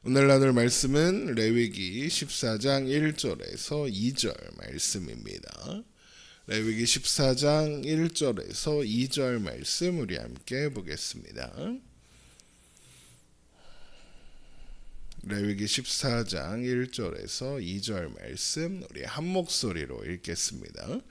오늘 나눌 말씀은 레위기 14장 1절에서 2절 말씀입니다. 레위기 14장 1절에서 2절 말씀 우리 함께 보겠습니다. 레위기 14장 1절에서 2절 말씀 우리 한 목소리로 읽겠습니다.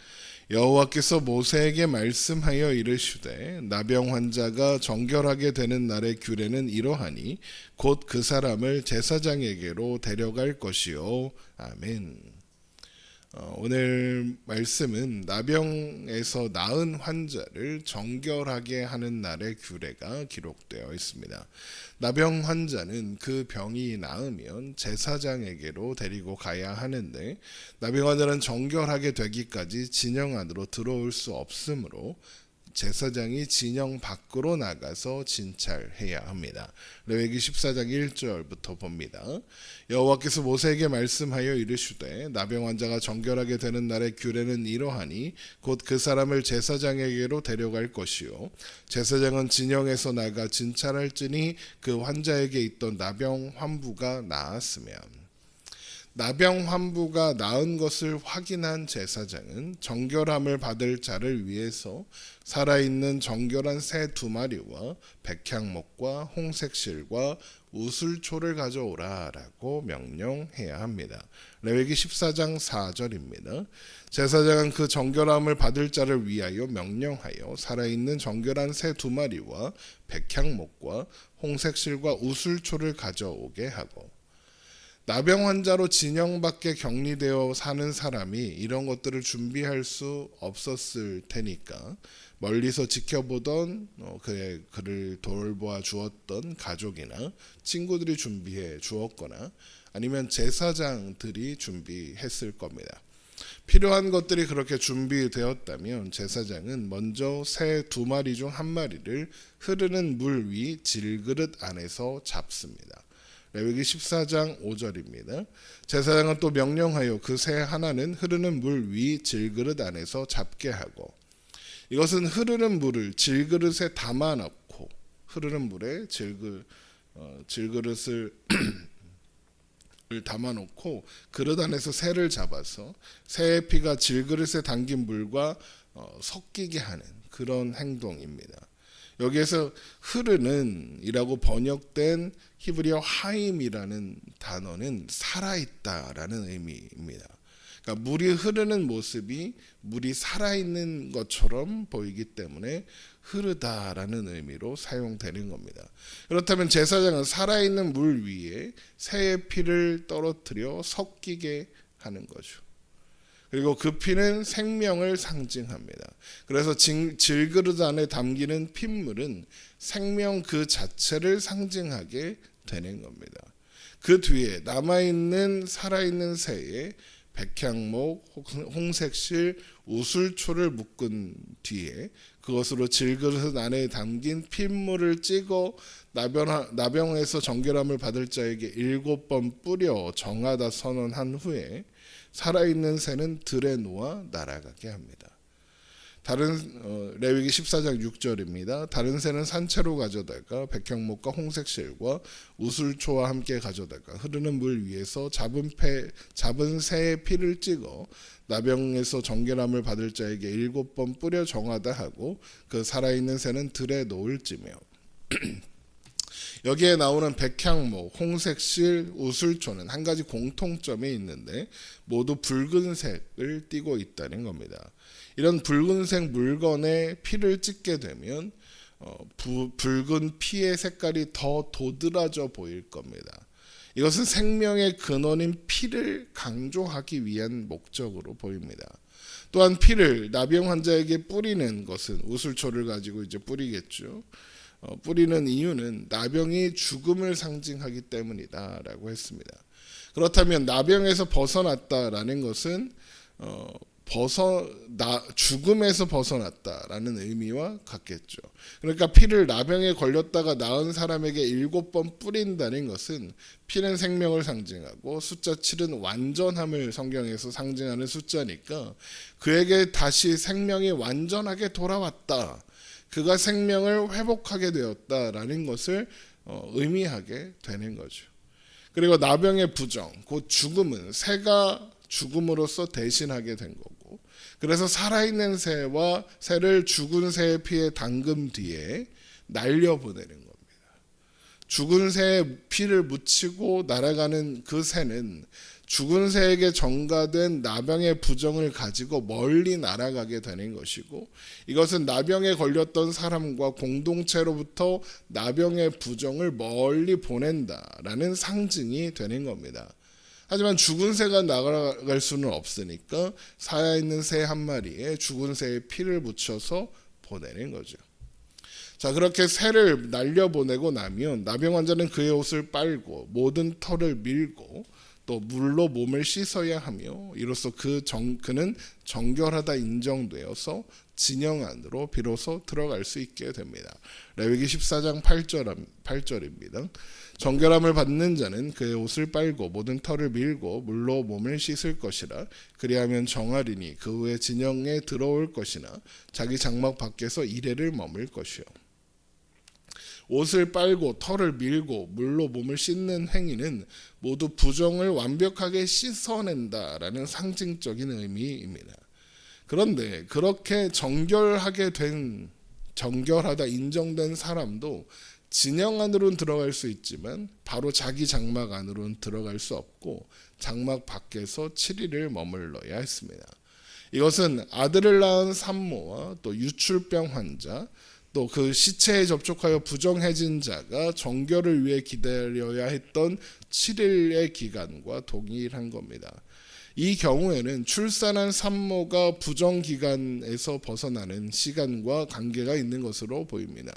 여호와께서 모세에게 말씀하여 이르시되 나병 환자가 정결하게 되는 날의 규례는 이러하니 곧 그 사람을 제사장에게로 데려갈 것이요. 아멘. 오늘 말씀은 나병에서 나은 환자를 정결하게 하는 날의 규례가 기록되어 있습니다. 나병 환자는 그 병이 나으면 제사장에게로 데리고 가야 하는데 나병 환자는 정결하게 되기까지 진영 안으로 들어올 수 없으므로 제사장이 진영 밖으로 나가서 진찰해야 합니다. 레위기 14장 1절부터 봅니다. 여호와께서 모세에게 말씀하여 이르시되 나병 환자가 정결하게 되는 날의 규례는 이러하니 곧 그 사람을 제사장에게로 데려갈 것이요 제사장은 진영에서 나가 진찰할지니 그 환자에게 있던 나병 환부가 나았으면 나병 환부가 나은 것을 확인한 제사장은 정결함을 받을 자를 위해서 살아있는 정결한 새 2마리와 백향목과 홍색실과 우슬초를 가져오라 라고 명령해야 합니다. 레위기 14장 4절입니다. 제사장은 그 정결함을 받을 자를 위하여 명령하여 살아있는 정결한 새 2마리와 백향목과 홍색실과 우슬초를 가져오게 하고 나병 환자로 진영 밖에 격리되어 사는 사람이 이런 것들을 준비할 수 없었을 테니까 멀리서 지켜보던 그를 돌보아 주었던 가족이나 친구들이 준비해 주었거나 아니면 제사장들이 준비했을 겁니다. 필요한 것들이 그렇게 준비되었다면 제사장은 먼저 새 2마리 중 1마리를 흐르는 물 위 질그릇 안에서 잡습니다. 레위기 14장 5절입니다. 제사장은 또 명령하여 그 새 하나는 흐르는 물 위 질그릇 안에서 잡게 하고 이것은 흐르는 물을 질그릇에 담아 넣고 흐르는 물에 질그릇을 담아 놓고 그릇 안에서 새를 잡아서 새의 피가 질그릇에 담긴 물과 섞이게 하는 그런 행동입니다. 여기에서 흐르는 이라고 번역된 히브리어 하임이라는 단어는 살아있다라는 의미입니다. 그러니까 물이 흐르는 모습이 물이 살아있는 것처럼 보이기 때문에 흐르다라는 의미로 사용되는 겁니다. 그렇다면 제사장은 살아있는 물 위에 새의 피를 떨어뜨려 섞이게 하는 거죠. 그리고 그 피는 생명을 상징합니다. 그래서 질그릇 안에 담기는 핏물은 생명 그 자체를 상징하게 되는 겁니다. 그 뒤에 남아있는 살아있는 새에 백향목, 홍색실, 우슬초를 묶은 뒤에 그것으로 질그릇 안에 담긴 핏물을 찍어 나병에서 정결함을 받을 자에게 7번 뿌려 정하다 선언한 후에 살아있는 새는 들에 놓아 날아가게 합니다. 레위기 14장 6절입니다. 다른 새는 산채로 가져다가 백향목과 홍색실과 우슬초와 함께 가져다가 흐르는 물 위에서 잡은 새의 피를 찍어 나병에서 정결함을 받을 자에게 7번 뿌려 정하다 하고 그 살아있는 새는 들에 놓을지며 여기에 나오는 백향목, 홍색실, 우슬초는 한 가지 공통점이 있는데 모두 붉은색을 띠고 있다는 겁니다. 이런 붉은색 물건에 피를 찍게 되면 붉은 피의 색깔이 더 도드라져 보일 겁니다. 이것은 생명의 근원인 피를 강조하기 위한 목적으로 보입니다. 또한 피를 나병 환자에게 뿌리는 것은 우슬초를 가지고 이제 뿌리겠죠. 뿌리는 이유는 나병이 죽음을 상징하기 때문이다라고 했습니다. 그렇다면 나병에서 벗어났다라는 것은 죽음에서 벗어났다라는 의미와 같겠죠. 그러니까 피를 나병에 걸렸다가 나은 사람에게 7번 뿌린다는 것은 피는 생명을 상징하고 숫자 7은 완전함을 성경에서 상징하는 숫자니까 그에게 다시 생명이 완전하게 돌아왔다. 그가 생명을 회복하게 되었다라는 것을 의미하게 되는 거죠. 그리고 나병의 부정, 곧 죽음은 새가 죽음으로써 대신하게 된 거고, 그래서 살아있는 새와 새를 죽은 새의 피에 담금 뒤에 날려보내는 겁니다. 죽은 새의 피를 묻히고 날아가는 그 새는 죽은 새에게 전가된 나병의 부정을 가지고 멀리 날아가게 되는 것이고, 이것은 나병에 걸렸던 사람과 공동체로부터 나병의 부정을 멀리 보낸다라는 상징이 되는 겁니다. 하지만 죽은 새가 나갈 수는 없으니까 살아있는 새 한 마리에 죽은 새의 피를 묻혀서 보내는 거죠. 자, 그렇게 새를 날려보내고 나면 나병 환자는 그의 옷을 빨고 모든 털을 밀고 또 물로 몸을 씻어야 하며, 이로써 그는 정결하다 인정되어서 진영 안으로 비로소 들어갈 수 있게 됩니다. 레위기 14장 8절입니다. 정결함을 받는 자는 그의 옷을 빨고 모든 털을 밀고 물로 몸을 씻을 것이라. 그리하면 정하리니 그 후에 진영에 들어올 것이나 자기 장막 밖에서 이레를 머물 것이요. 옷을 빨고 털을 밀고 물로 몸을 씻는 행위는 모두 부정을 완벽하게 씻어낸다라는 상징적인 의미입니다. 그런데 그렇게 정결하다 인정된 사람도 진영 안으로는 들어갈 수 있지만 바로 자기 장막 안으로는 들어갈 수 없고 장막 밖에서 7일을 머물러야 했습니다. 이것은 아들을 낳은 산모와 또 유출병 환자, 또 그 시체에 접촉하여 부정해진 자가 정결을 위해 기다려야 했던 7일의 기간과 동일한 겁니다. 이 경우에는 출산한 산모가 부정 기간에서 벗어나는 시간과 관계가 있는 것으로 보입니다.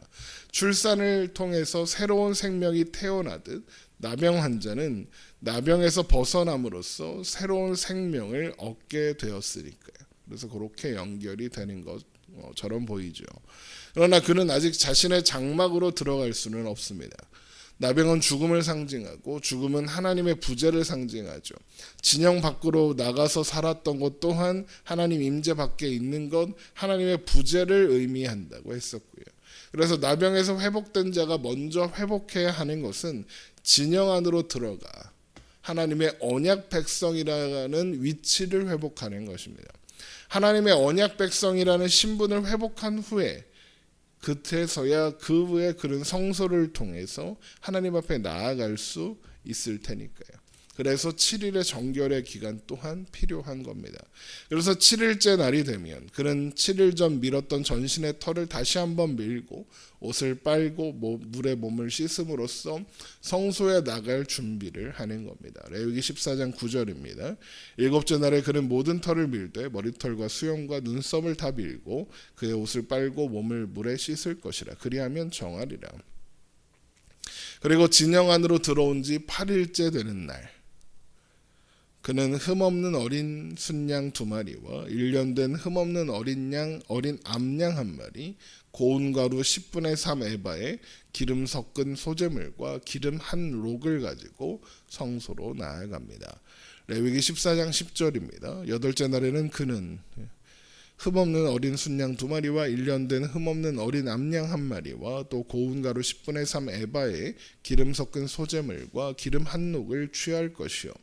출산을 통해서 새로운 생명이 태어나듯 나병 환자는 나병에서 벗어남으로써 새로운 생명을 얻게 되었으니까요. 그래서 그렇게 연결이 되는 것처럼 보이죠. 그러나 그는 아직 자신의 장막으로 들어갈 수는 없습니다. 나병은 죽음을 상징하고 죽음은 하나님의 부재를 상징하죠. 진영 밖으로 나가서 살았던 것 또한 하나님 임재 밖에 있는 것, 하나님의 부재를 의미한다고 했었고요. 그래서 나병에서 회복된 자가 먼저 회복해야 하는 것은 진영 안으로 들어가 하나님의 언약 백성이라는 위치를 회복하는 것입니다. 하나님의 언약 백성이라는 신분을 회복한 후에 그때서야 그 후에 그런 성소를 통해서 하나님 앞에 나아갈 수 있을 테니까요. 그래서 7일의 정결의 기간 또한 필요한 겁니다. 그래서 7일째 날이 되면 그는 7일 전 밀었던 전신의 털을 다시 한번 밀고 옷을 빨고 물에 몸을 씻음으로써 성소에 나갈 준비를 하는 겁니다. 레위기 14장 9절입니다. 일곱째 날에 그는 모든 털을 밀되 머리털과 수염과 눈썹을 다 밀고 그의 옷을 빨고 몸을 물에 씻을 것이라. 그리하면 정하리라. 그리고 진영 안으로 들어온 지 8일째 되는 날, 그는 흠없는 어린 순양 2마리와 1년 된 흠없는 어린 암양 1마리, 고운 가루 10분의 3 에바에 기름 섞은 소재물과 기름 1록을 가지고 성소로 나아갑니다. 레위기 14장 10절입니다. 여덟째 날에는 그는 흠없는 어린 순양 2마리와 1년 된 흠없는 어린 암양 1마리와 또 고운 가루 10분의 3 에바에 기름 섞은 소재물과 기름 1록을 취할 것이요.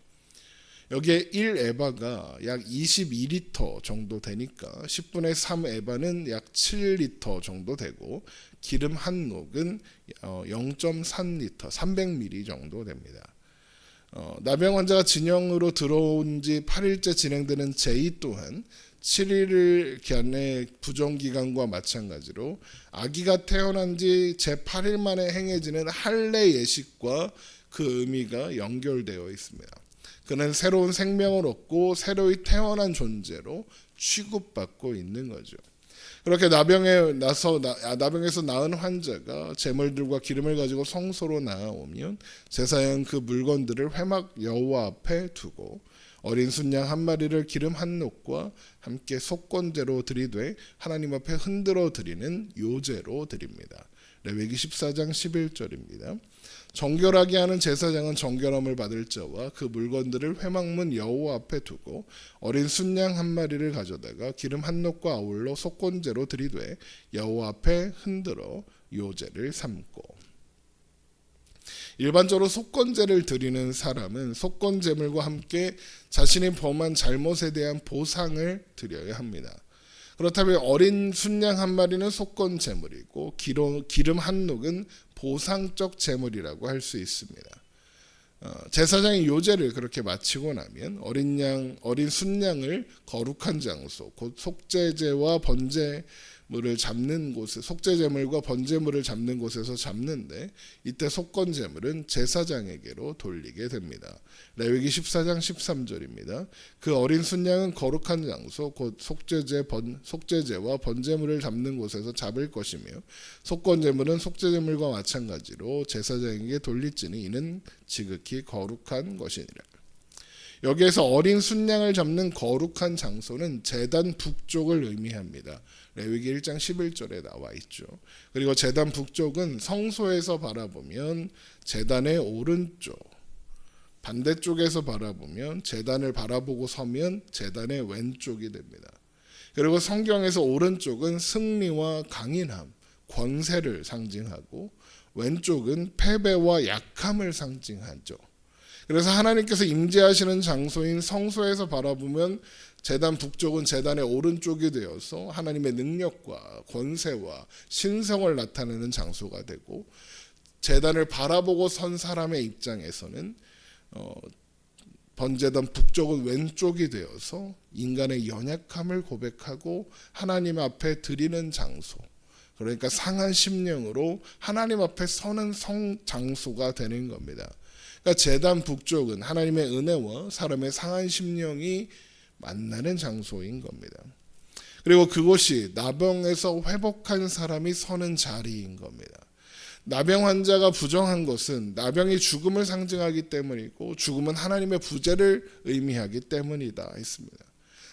여기에 1에바가 약 22리터 정도 되니까 10분의 3 에바는 약 7리터 정도 되고 기름 1록은 0.3리터 300ml 정도 됩니다. 나병 환자가 진영으로 들어온 지 8일째 진행되는 제의 또한 7일 기간의 부정기간과 마찬가지로 아기가 태어난 지 제8일 만에 행해지는 할례 예식과 그 의미가 연결되어 있습니다. 그는 새로운 생명을 얻고 새로이 태어난 존재로 취급받고 있는 거죠. 그렇게 나병에서 나은 환자가 제물들과 기름을 가지고 성소로 나아오면 제사장은 그 물건들을 회막 여호와 앞에 두고 어린 순양 1마리를 기름 1록과 함께 속건제로 드리되 하나님 앞에 흔들어 드리는 요제로 드립니다. 레위기 14장 11절입니다. 정결하게 하는 제사장은 정결함을 받을 자와 그 물건들을 회막문 여호와 앞에 두고 어린 순양 1마리를 가져다가 기름 1록과 아울러 속건제로 드리되 여호와 앞에 흔들어 요제를 삼고. 일반적으로 속건제를 드리는 사람은 속건제물과 함께 자신이 범한 잘못에 대한 보상을 드려야 합니다. 그렇다면 어린 순양 한 마리는 속건제물이고 기름 한 녹은 보상적 제물이라고 할 수 있습니다. 제사장이 요제를 그렇게 마치고 나면 어린 순양을 거룩한 장소, 곧 속죄제와 번제물을 잡는 곳에, 속죄제물과 번제물을 잡는 곳에서 잡는데, 이때 속건제물은 제사장에게로 돌리게 됩니다. 레위기 14장 13절입니다. 그 어린 순양은 거룩한 장소, 곧 속죄제와 번제물을 잡는 곳에서 잡을 것이며, 속건제물은 속죄제물과 마찬가지로 제사장에게 돌릴지니 이는 지극히 거룩한 것이니라. 여기에서 어린 순양을 잡는 거룩한 장소는 제단 북쪽을 의미합니다. 레위기 1장 11절에 나와 있죠. 그리고 제단 북쪽은 성소에서 바라보면 제단의 오른쪽, 반대쪽에서 바라보면 제단을 바라보고 서면 제단의 왼쪽이 됩니다. 그리고 성경에서 오른쪽은 승리와 강인함, 권세를 상징하고 왼쪽은 패배와 약함을 상징하죠. 그래서 하나님께서 임재하시는 장소인 성소에서 바라보면 제단 북쪽은 제단의 오른쪽이 되어서 하나님의 능력과 권세와 신성을 나타내는 장소가 되고, 제단을 바라보고 선 사람의 입장에서는 번제단 북쪽은 왼쪽이 되어서 인간의 연약함을 고백하고 하나님 앞에 드리는 장소, 그러니까 상한 심령으로 하나님 앞에 서는 성장소가 되는 겁니다. 그러니까 제단 북쪽은 하나님의 은혜와 사람의 상한 심령이 만나는 장소인 겁니다. 그리고 그곳이 나병에서 회복한 사람이 서는 자리인 겁니다. 나병 환자가 부정한 것은 나병이 죽음을 상징하기 때문이고, 죽음은 하나님의 부재를 의미하기 때문이다 했습니다.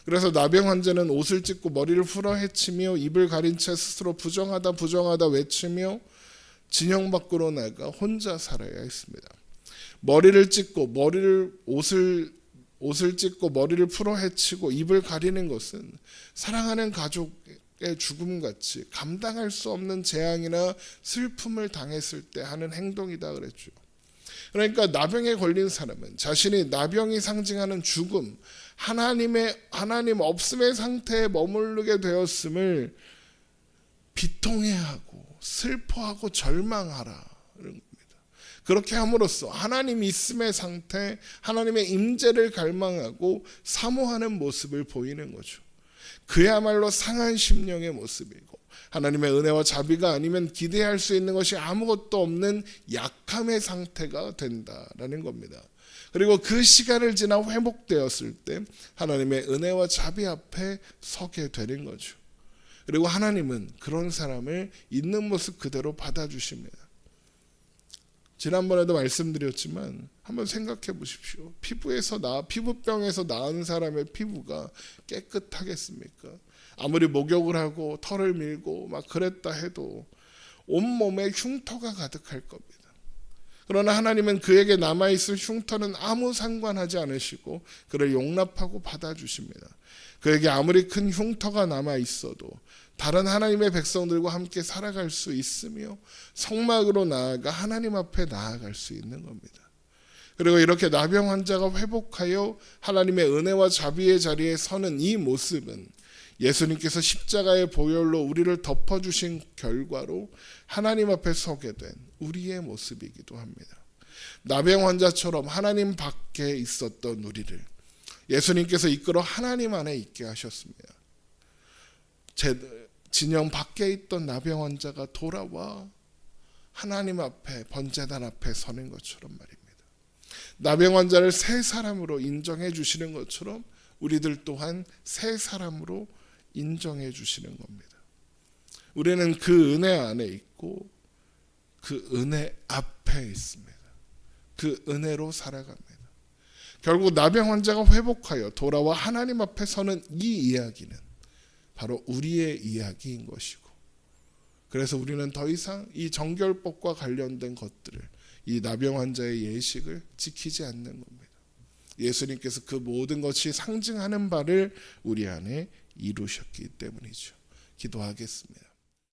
그래서 나병 환자는 옷을 찢고 머리를 풀어 헤치며 입을 가린 채 스스로 부정하다 외치며 진영 밖으로 나가 혼자 살아야 했습니다. 옷을 찢고 머리를 풀어 헤치고 입을 가리는 것은 사랑하는 가족의 죽음같이 감당할 수 없는 재앙이나 슬픔을 당했을 때 하는 행동이다 그랬죠. 그러니까 나병에 걸린 사람은 자신이 나병이 상징하는 죽음, 하나님 없음의 상태에 머무르게 되었음을 비통해하고 슬퍼하고 절망하라. 그렇게 함으로써 하나님 있음의 상태, 하나님의 임재를 갈망하고 사모하는 모습을 보이는 거죠. 그야말로 상한 심령의 모습이고, 하나님의 은혜와 자비가 아니면 기대할 수 있는 것이 아무것도 없는 약함의 상태가 된다라는 겁니다. 그리고 그 시간을 지나 회복되었을 때 하나님의 은혜와 자비 앞에 서게 되는 거죠. 그리고 하나님은 그런 사람을 있는 모습 그대로 받아주십니다. 지난번에도 말씀드렸지만 한번 생각해 보십시오. 피부병에서 나은 사람의 피부가 깨끗하겠습니까? 아무리 목욕을 하고 털을 밀고 막 그랬다 해도 온몸에 흉터가 가득할 겁니다. 그러나 하나님은 그에게 남아있을 흉터는 아무 상관하지 않으시고 그를 용납하고 받아주십니다. 그에게 아무리 큰 흉터가 남아있어도 다른 하나님의 백성들과 함께 살아갈 수 있으며 성막으로 나아가 하나님 앞에 나아갈 수 있는 겁니다. 그리고 이렇게 나병 환자가 회복하여 하나님의 은혜와 자비의 자리에 서는 이 모습은 예수님께서 십자가의 보혈로 우리를 덮어주신 결과로 하나님 앞에 서게 된 우리의 모습이기도 합니다. 나병 환자처럼 하나님 밖에 있었던 우리를 예수님께서 이끌어 하나님 안에 있게 하셨습니다. 진영 밖에 있던 나병 환자가 돌아와 하나님 앞에 번제단 앞에 서는 것처럼 말입니다. 나병 환자를 새 사람으로 인정해 주시는 것처럼 우리들 또한 새 사람으로 인정해 주시는 겁니다. 우리는 그 은혜 안에 있고 그 은혜 앞에 있습니다. 그 은혜로 살아갑니다. 결국 나병 환자가 회복하여 돌아와 하나님 앞에 서는 이 이야기는 바로 우리의 이야기인 것이고, 그래서 우리는 더 이상 이 정결법과 관련된 것들을, 이 나병 환자의 예식을 지키지 않는 겁니다. 예수님께서 그 모든 것이 상징하는 바를 우리 안에 이루셨기 때문이죠. 기도하겠습니다.